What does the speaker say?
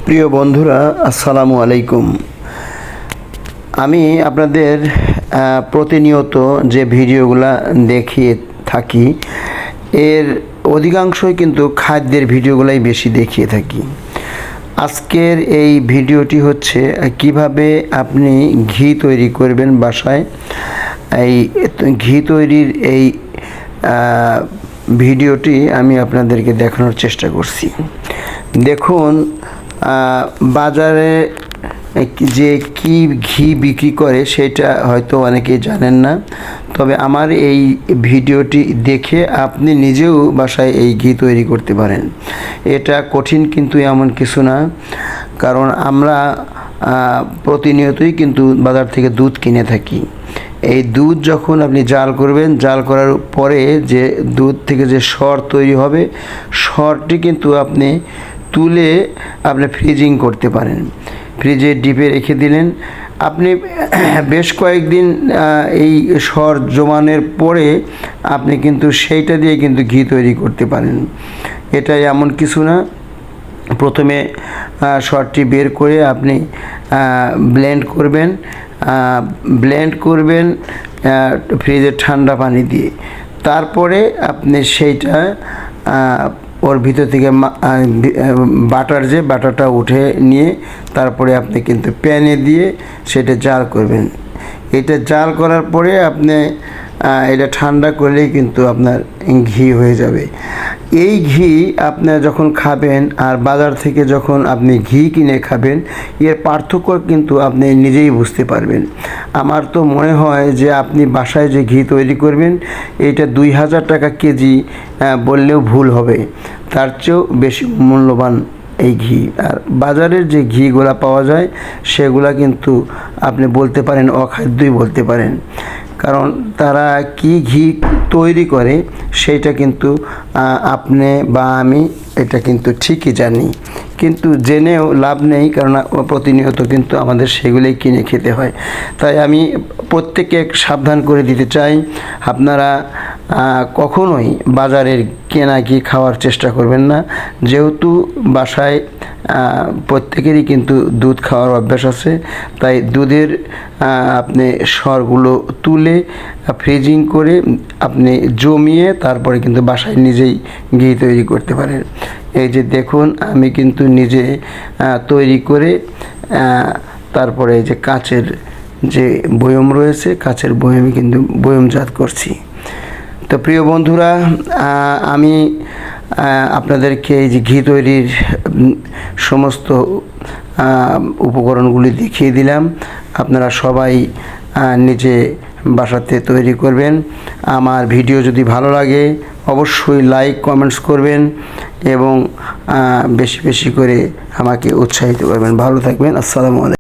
প্রিয় বন্ধুরা, আসসালামু আলাইকুম। আমি আপনাদের প্রতিনিয়ত যে ভিডিওগুলো দেখিয়ে থাকি এর অধিকাংশই কিন্তু খাদ্যের ভিডিওগুলাই বেশি দেখিয়ে থাকি। আজকের এই ভিডিওটি হচ্ছে কিভাবে আপনি ঘি তৈরি করবেন বাসায়। এই ঘি তৈরির এই ভিডিওটি আমি আপনাদেরকে দেখানোর চেষ্টা করছি। দেখুন, বাজারে যে কি ঘি বিক্রি করে সেটা হয়তো অনেকেই জানেন না, তবে আমার এই ভিডিওটি দেখে আপনি নিজেও বাসায় এই ঘি তৈরি করতে পারেন। এটা কঠিন কিন্তু এমন কিছু না, কারণ আমরা প্রতিনিয়তই কিন্তু বাজার থেকে দুধ কিনে থাকি। এই দুধ যখন আপনি জাল করবেন, জাল করার পরে যে দুধ থেকে যে সর তৈরি হবে, সরটি কিন্তু আপনি তুলে আপনি ফ্রিজিং করতে পারেন। ফ্রিজে ডিপে রেখে দিলেন, আপনি বেশ কয়েকদিন এই সর জমানোর পরে আপনি কিন্তু সেইটা দিয়ে কিন্তু ঘি তৈরি করতে পারেন। এটা এমন কিছু না, প্রথমে সরটি বের করে আপনি ব্লেন্ড করবেন ফ্রিজের ঠান্ডা পানি দিয়ে। তারপরে আপনি সেইটা ওর ভিতর থেকে বাটারটা উঠে নিয়ে তারপরে আপনি কিন্তু প্যানে দিয়ে সেটা জাল করবেন। এটা জাল করার পরে আপনি এটা ঠান্ডা করলেই কিন্তু আপনার ঘি হয়ে যাবে। এই ঘি আপনার যখন খাবেন আর বাজার থেকে যখন আপনি ঘি কিনে খাবেন, এর পার্থক্য কিন্তু আপনি নিজেই বুঝতে পারবেন। আমার তো মনে হয় যে আপনি বাসায় যে ঘি তৈরি করবেন এটা 2000 টাকা কেজি বললেও ভুল হবে, তার চেয়েও বেশি মূল্যবান এই ঘি। আর বাজারের যে ঘিগুলা পাওয়া যায় সেগুলা কিন্তু আপনি বলতে পারেন অখাদ্যই বলতে পারেন, কারণ তারা কি ঘি তৈরি করে সেইটা কিন্তু আপনি বা আমি এটা কিন্তু ঠিকই জানি, কিন্তু জেনেও লাভ নেই, কারণ প্রতিনিয়ত কিন্তু আমাদের সেগুলোই কিনে খেতে হয়। তাই আমি প্রত্যেককে সাবধান করে দিতে চাই, আপনারা কখনোই বাজারের কেনা ঘি খাওয়ার চেষ্টা করবেন না। যেহেতু বাসায় প্রত্যেকেরই কিন্তু দুধ খাওয়ার অভ্যাস আছে, তাই দুধের আপনি সরগুলো তুলে ফ্রিজিং করে আপনি জমিয়ে তারপরে কিন্তু বাসায় নিজেই ঘি তৈরি করতে পারেন। এই যে দেখুন, আমি কিন্তু নিজে তৈরি করে তারপরে এই যে কাচের যে বয়ম রয়েছে, কাচের বয়মে কিন্তু বয়মজাত করছি। তো প্রিয় বন্ধুরা, আমি আপনাদেরকে এই যে ঘি তৈরির সমস্ত উপকরণগুলি দেখিয়ে দিলাম। আপনারা সবাই নিজে বাসাতে তৈরি করবেন। আমার ভিডিও যদি ভালো লাগে অবশ্যই লাইক কমেন্টস করবেন এবং বেশি বেশি করে আমাকে উৎসাহিত করবেন। ভালো থাকবেন। আসসালামু আলাইকুম।